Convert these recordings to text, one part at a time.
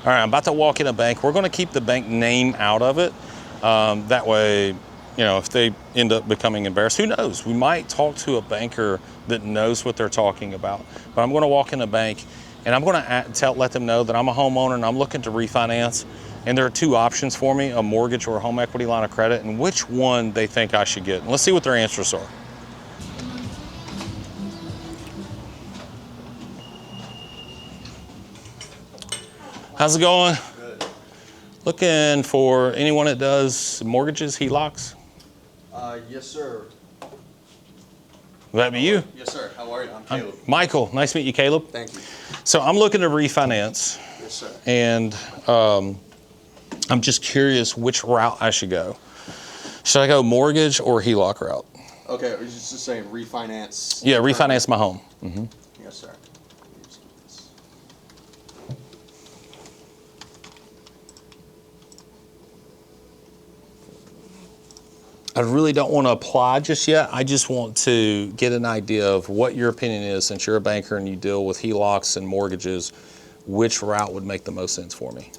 right, I'm about to walk in a bank. We're going to keep the bank name out of it. That way, if they end up becoming embarrassed, who knows? We might talk to a banker that knows what they're talking about. But I'm going to walk in a bank and I'm going to let them know that I'm a homeowner and I'm looking to refinance. And there are two options for me, a mortgage or a home equity line of credit, and which one they think I should get. And let's see what their answers are. How's it going? Good. Looking for anyone that does mortgages, HELOCs? Yes, sir. Would that be you? Yes, sir. How are you? I'm Caleb. Michael. Nice to meet you, Caleb. Thank you. So I'm looking to refinance. Yes, sir. And I'm just curious which route I should go. Should I go mortgage or HELOC route? Okay, are you just saying refinance? Yeah, refinance my home. Mm-hmm. Yes, sir. I really don't want to apply just yet. I just want to get an idea of what your opinion is, since you're a banker and you deal with HELOCs and mortgages, which route would make the most sense for me?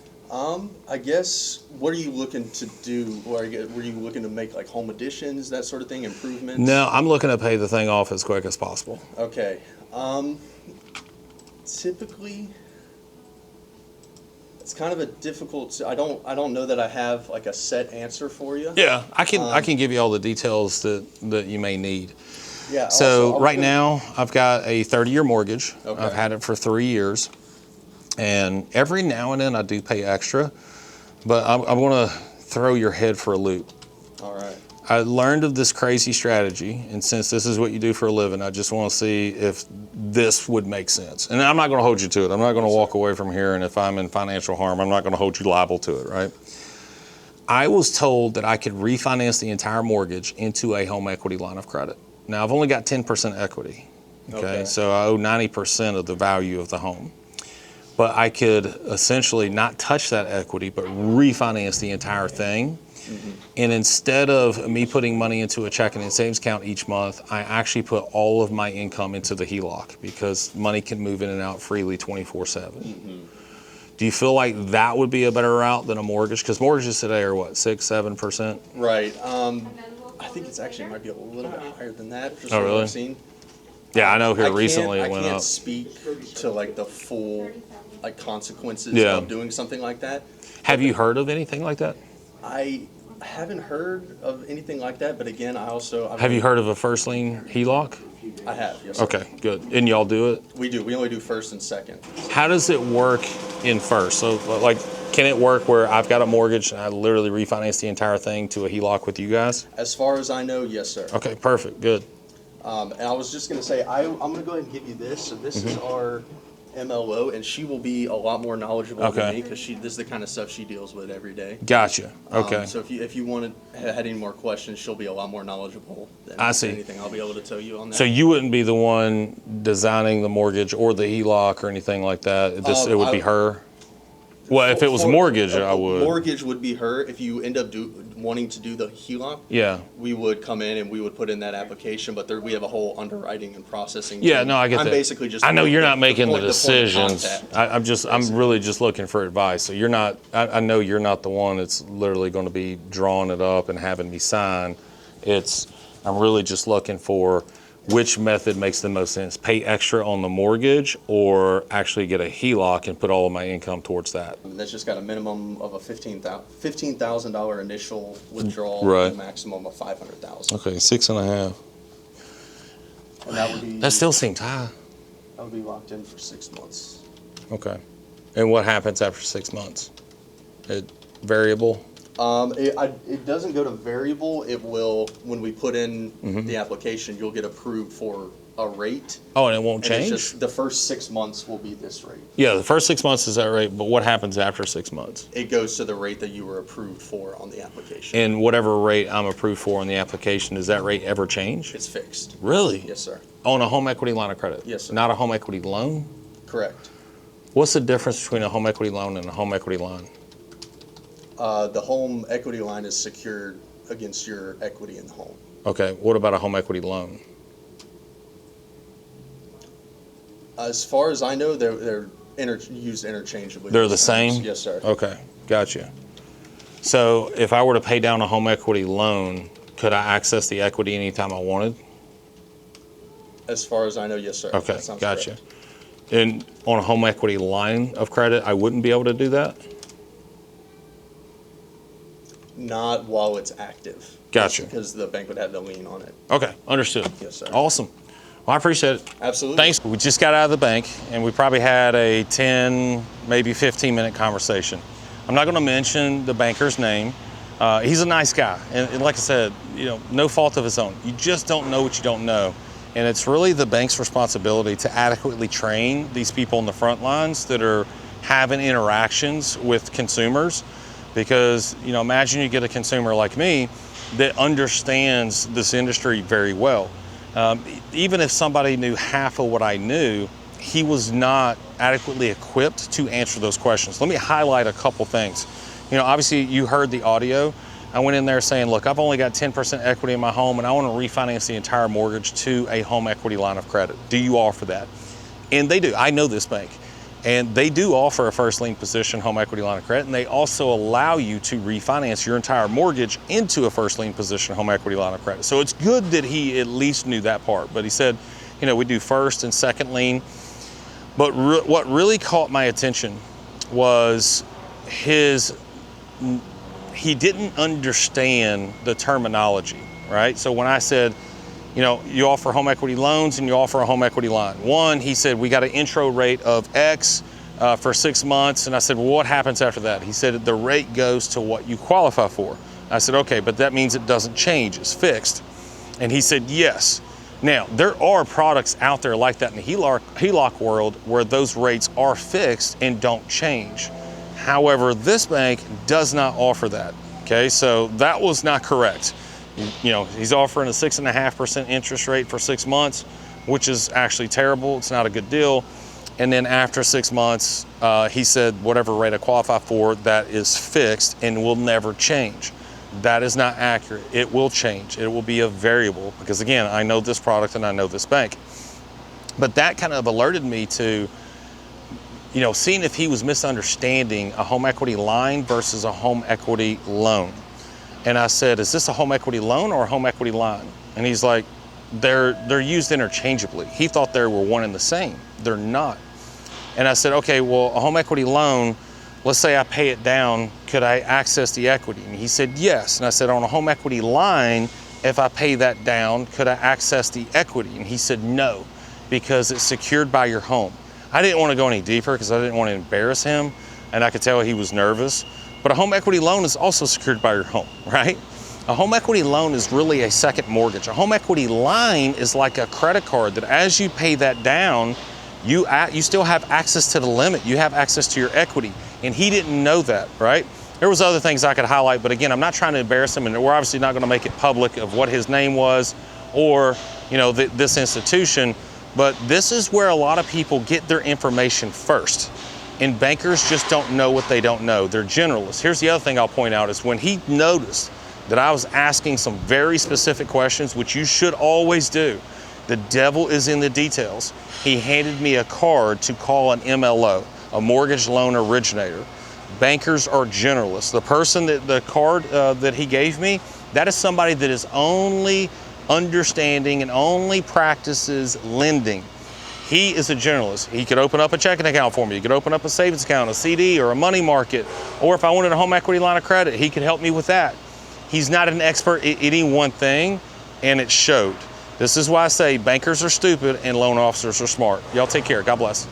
I guess, what are you looking to do? Were you looking to make like home additions, that sort of thing, improvements? No, I'm looking to pay the thing off as quick as possible. Okay. Typically, it's kind of a difficult. I don't know that I have like a set answer for you. Yeah, I can give you all the details that you may need. Yeah. So right now I've got a 30-year mortgage. Okay. I've had it for 3 years, and every now and then I do pay extra, but I'm going to throw your head for a loop. All right. I learned of this crazy strategy, and since this is what you do for a living, I just want to see if this would make sense. And I'm not going to hold you to it. I'm not going to walk away from here, and if I'm in financial harm, I'm not going to hold you liable to it, right? I was told that I could refinance the entire mortgage into a home equity line of credit. Now, I've only got 10% equity, okay? So I owe 90% of the value of the home. But I could essentially not touch that equity, but refinance the entire thing. Mm-hmm. And instead of me putting money into a checking and savings account each month, I actually put all of my income into the HELOC because money can move in and out freely 24/7. Mm-hmm. Do you feel like that would be a better route than a mortgage? Because mortgages today are what, 6-7%? Right. I think it's actually might be a little bit higher than that. For oh, really? I've seen. Yeah, I know here recently it went up. I can't speak to like the full like consequences of doing something like that. Have you heard of anything like that? I haven't heard of anything like that, but again, Have you heard of a first lien HELOC? I have, yes, sir. Okay, good. And y'all do it? We do. We only do first and second. How does it work in first? So, like, can it work where I've got a mortgage and I literally refinance the entire thing to a HELOC with you guys? As far as I know, yes, sir. Okay, perfect, good. And I was just going to say, I'm going to go ahead and give you this. So this is our MLO, and she will be a lot more knowledgeable than me because this is the kind of stuff she deals with every day. Gotcha. Okay. So if you had any more questions, she'll be a lot more knowledgeable than anything I'll be able to tell you on that. So you wouldn't be the one designing the mortgage or the HELOC or anything like that? It would be her? Well, if it was mortgage, I would. Mortgage would be her. If you end up wanting to do the HELOC, we would come in and we would put in that application. But we have a whole underwriting and processing. Yeah, no, I get that. I'm basically just. I know you're not making the decisions. I'm really just looking for advice. So you're not. I know you're not the one that's literally going to be drawing it up and having me sign. I'm really just looking for which method makes the most sense. Pay extra on the mortgage or actually get a HELOC and put all of my income towards that? That's just got a minimum of a $15,000 initial withdrawal, right. And a maximum of $500,000. Okay, 6.5. And that would be. That still seems high. That would be locked in for 6 months. Okay. And what happens after 6 months? It variable? It doesn't go to variable. It will, when we put in the application, you'll get approved for a rate. Oh, and it won't change? It's just the first 6 months will be this rate. Yeah, the first 6 months is that rate, but what happens after 6 months? It goes to the rate that you were approved for on the application. And whatever rate I'm approved for on the application, does that rate ever change? It's fixed. Really? Yes, sir. On a home equity line of credit? Yes, sir. Not a home equity loan? Correct. What's the difference between a home equity loan and a home equity line? The home equity line is secured against your equity in the home. Okay, what about a home equity loan? As far as I know, used interchangeably. They're the those terms. same? Yes, sir. Okay, gotcha. So if I were to pay down a home equity loan, could I access the equity anytime I wanted? As far as I know, yes, sir. Okay, That sounds gotcha. correct. And on a home equity line of credit, I wouldn't be able to do that? Not while it's active. Gotcha. Because the bank would have the lien on it. Okay, understood. Yes, sir. Awesome. Well, I appreciate it. Absolutely. Thanks. We just got out of the bank and we probably had a 10, maybe 15-minute conversation. I'm not going to mention the banker's name. He's a nice guy. And like I said, no fault of his own. You just don't know what you don't know. And it's really the bank's responsibility to adequately train these people on the front lines that are having interactions with consumers. Because, imagine you get a consumer like me that understands this industry very well. Even if somebody knew half of what I knew, he was not adequately equipped to answer those questions. Let me highlight a couple things. Obviously you heard the audio. I went in there saying, look, I've only got 10% equity in my home and I want to refinance the entire mortgage to a home equity line of credit. Do you offer that? And they do. I know this bank. And they do offer a first lien position home equity line of credit, and they also allow you to refinance your entire mortgage into a first lien position home equity line of credit. So it's good that he at least knew that part. But he said, we do first and second lien. But what really caught my attention was he didn't understand the terminology, right? So when I said, you offer home equity loans and you offer a home equity line. One, he said, we got an intro rate of X for 6 months. And I said, well, what happens after that? He said, the rate goes to what you qualify for. I said, okay, but that means it doesn't change, it's fixed. And he said, yes. Now, there are products out there like that in the HELOC world where those rates are fixed and don't change. However, this bank does not offer that, okay? So that was not correct. He's offering a 6.5% interest rate for 6 months, which is actually terrible. It's not a good deal. And then after 6 months, he said, whatever rate I qualify for, that is fixed and will never change. That is not accurate. It will change. It will be a variable because, again, I know this product and I know this bank. But that kind of alerted me to, seeing if he was misunderstanding a home equity line versus a home equity loan. And I said, is this a home equity loan or a home equity line? And he's like, they're used interchangeably. He thought they were one and the same. They're not. And I said, okay, well, a home equity loan, let's say I pay it down, could I access the equity? And he said, yes. And I said, on a home equity line, if I pay that down, could I access the equity? And he said, no, because it's secured by your home. I didn't want to go any deeper because I didn't want to embarrass him. And I could tell he was nervous. But a home equity loan is also secured by your home, right? A home equity loan is really a second mortgage. A home equity line is like a credit card that as you pay that down, you still have access to the limit. You have access to your equity. And he didn't know that, right? There was other things I could highlight, but again, I'm not trying to embarrass him, and we're obviously not going to make it public of what his name was or, this institution. But this is where a lot of people get their information first. And bankers just don't know what they don't know. They're generalists. Here's the other thing I'll point out is when he noticed that I was asking some very specific questions, which you should always do. The devil is in the details. He handed me a card to call an MLO, a mortgage loan originator. Bankers are generalists. The person the card that he gave me, that is somebody that is only understanding and only practices lending. He is a generalist. He could open up a checking account for me. He could open up a savings account, a CD, or a money market. Or if I wanted a home equity line of credit, he could help me with that. He's not an expert at any one thing, and it showed. This is why I say bankers are stupid and loan officers are smart. Y'all take care. God bless.